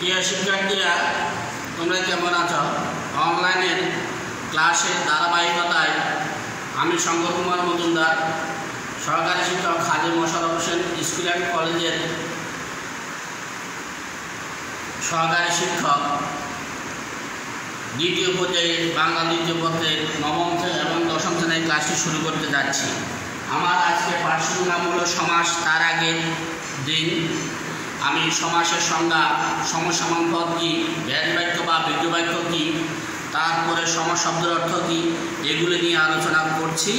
প্রিয় শিক্ষার্থীরা, তোমরা কেমন আছো? অনলাইনের ক্লাসের ধারাবাহিকতায় আমি শঙ্কর কুমার মজুমদার, সহকারী শিক্ষক হাজী মোশাররফ হোসেন স্কুল অ্যান্ড কলেজের সহকারী শিক্ষক, দ্বিতীয় পর্যায়ে বাংলা দ্বিতীয় পত্রের নবম এবং দশম শ্রেণীর ক্লাসটি শুরু করতে যাচ্ছি। আমার আজকে পাঠ্যক্রম নাম হলো সমাস। তার আগের দিন আমি সমাসের সংজ্ঞা, সমসমান পদ কী, ব্যাস বাক্য বা বিগ্রহ বাক্য কী, তারপরে সমাস শব্দের অর্থ কী, এগুলি নিয়ে আলোচনা করছি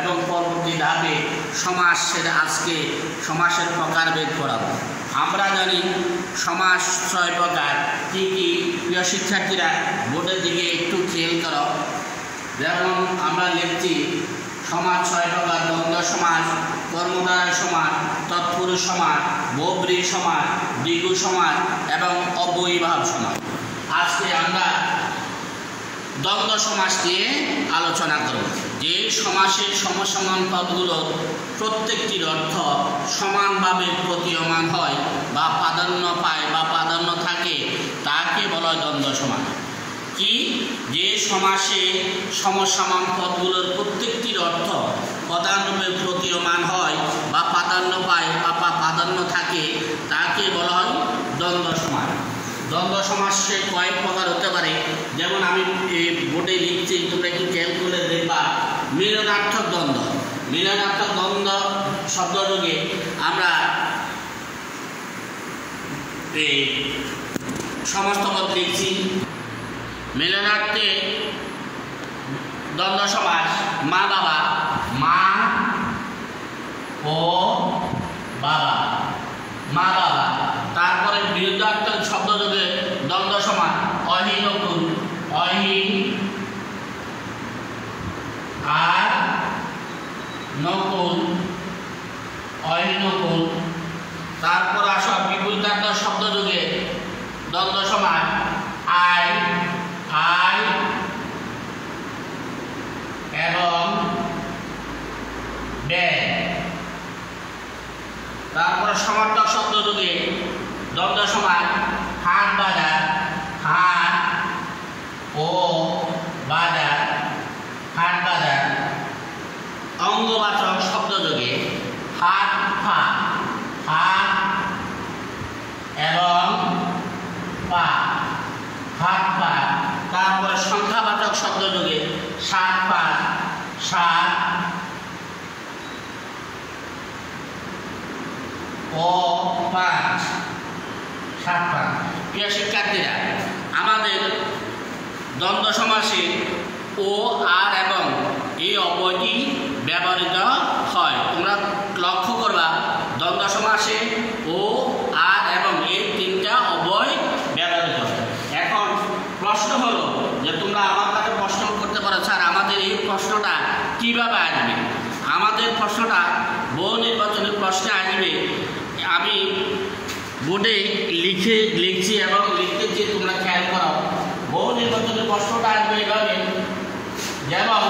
এবং পরবর্তী ধাপে সমাসের আজকে সমাসের প্রকারভেদ করাবো। আমরা জানি সমাস 6 প্রকার। কী কী? প্রিয় শিক্ষার্থীরা, বোর্ডের দিকে একটু খেয়াল করো। যেমন আমরা লিখছি সমাস 6 প্রকার: দ্বন্দ্ব সমাস, কর্মধারয় সমাস, তৎপুরুষ সমাস, বহুব্রীহি সমাস, দ্বিগু সমাস এবং অব্যয়ীভাব সমাস। আজকে আমরা দ্বন্দ্ব সমাস নিয়ে আলোচনা করব। যে সমাসের সমসমান পদগুলোর প্রত্যেকটির অর্থ সমানভাবে প্রতীয়মান হয় বা প্রাধান্য পায় বা প্রাধান্য থাকে, তাকে বলা হয় দ্বন্দ্ব সমাস। কি? যে সমাসে সমসমান পদগুলোর প্রত্যেকটির অর্থ প্রধানরূপে প্রতীয়মান হয় বা প্রাধান্য পায় বা প্রাধান্য থাকে, তাকে বলা হয় দ্বন্দ্ব সমাস। দ্বন্দ্ব সমাসে কয়েক প্রকার হতে পারে। যেমন আমি বোর্ডে লিখছি, তোমরা একটু খেয়াল করে দেখবা। মিলনার্থক দ্বন্দ্ব। মিলনার্থক দ্বন্দ্ব শব্দযোগে আমরা সমস্ত পদ লিখছি। মিলনার্থে দ্বন্দ্ব সমাস: মা বাবা, মা ও বাবা, মা বাবা। তারপরে বিরুদ্ধার্থক শব্দযোগে দ্বন্দ্ব সমাস: অহি নকুল, অহি আর নকুল, অহি নকুল। তারপর আসো বিপরীতার্থক শব্দযোগে দ্বন্দ্ব সমাস: আই, আই এবং ব্যয়। তারপরে সমার্থক শব্দযোগে দ্বন্দ্ব সমাস: হাট বাজার, হাট ও বাজার, হাট বাজার। অঙ্গবাচক শব্দযোগে হাত পা, হাত এবং পা, হাত পা। তারপরে সংখ্যাবাচক শব্দযোগে 7 5, 7 ও 5, 7 5। প্রিয় শিক্ষার্থীরা, আমাদের দ্বন্দ্ব সমাসে ও, আর এবং এই অব্যয়টি ব্যবহৃত হয়। তোমরা লক্ষ্য করবা, দ্বন্দ্ব সমাসে ও, আর এবং এই 3টা অব্যয় ব্যবহৃত হয়। এখন প্রশ্ন হলো যে তোমরা আমার কাছে প্রশ্ন করতে পারো, স্যার আমাদের এই প্রশ্নটা কিভাবে আসবে? আমাদের প্রশ্নটা বহু নির্বাচনের প্রশ্নে আসবে। আমি বোর্ডে লিখছি এবং লিখতেছি, তোমরা খেয়াল করো। বহু নির্বাচনের প্রশ্নটা আসবে এভাবে, যেমন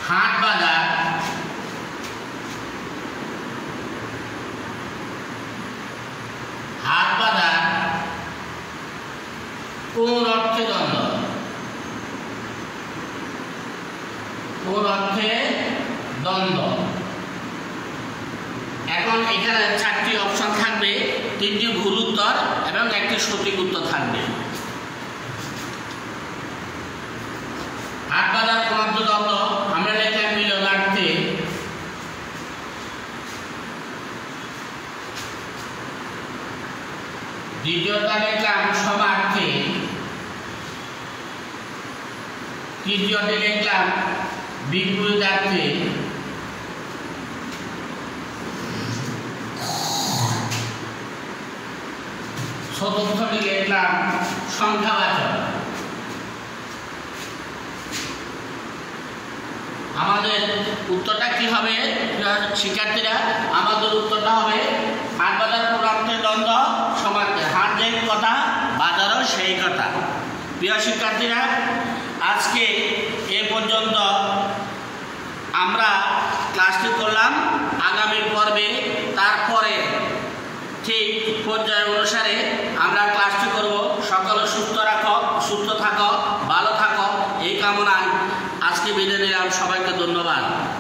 হাট বাজার, হাট বাজার কোন অর্থে দ্বন্দ্ব? কোন অর্থে দ্বন্দ্ব? এখন এখানে 4টি অপশন থাকবে, 3টি ভুল উত্তর এবং 1টি সঠিক উত্তর থাকবে। হাট বাজার কোন অর্থে দ্বন্দ্ব? আমরা লিখলাম মিলনার্থে। দ্বিতীয়টা লিখলাম সমার্থে। তৃতীয়টি লিখলাম বিপরীতার্থে। চতুর্থটি লিখলাম সংখ্যাবাচক। আমাদের উত্তরটা কি হবে শিক্ষার্থীরা? আমাদের উত্তরটা হবে হাট বাজার কোন অর্থে দ্বন্দ্ব? সমার্থে। হাট যেই কথা, বাজারও সেই কথা। প্রিয় শিক্ষার্থীরা, আজকে এ পর্যন্ত আমরা ক্লাসটি করলাম। আগামী পর্বে তারপরে ঠিক পর্যায় অনুসারে আমরা ক্লাসটি করব। সকলে সুস্থ থাকো, ভালো থাকো এই কামনায় আজকে বিদায় নিলাম। সবাইকে ধন্যবাদ।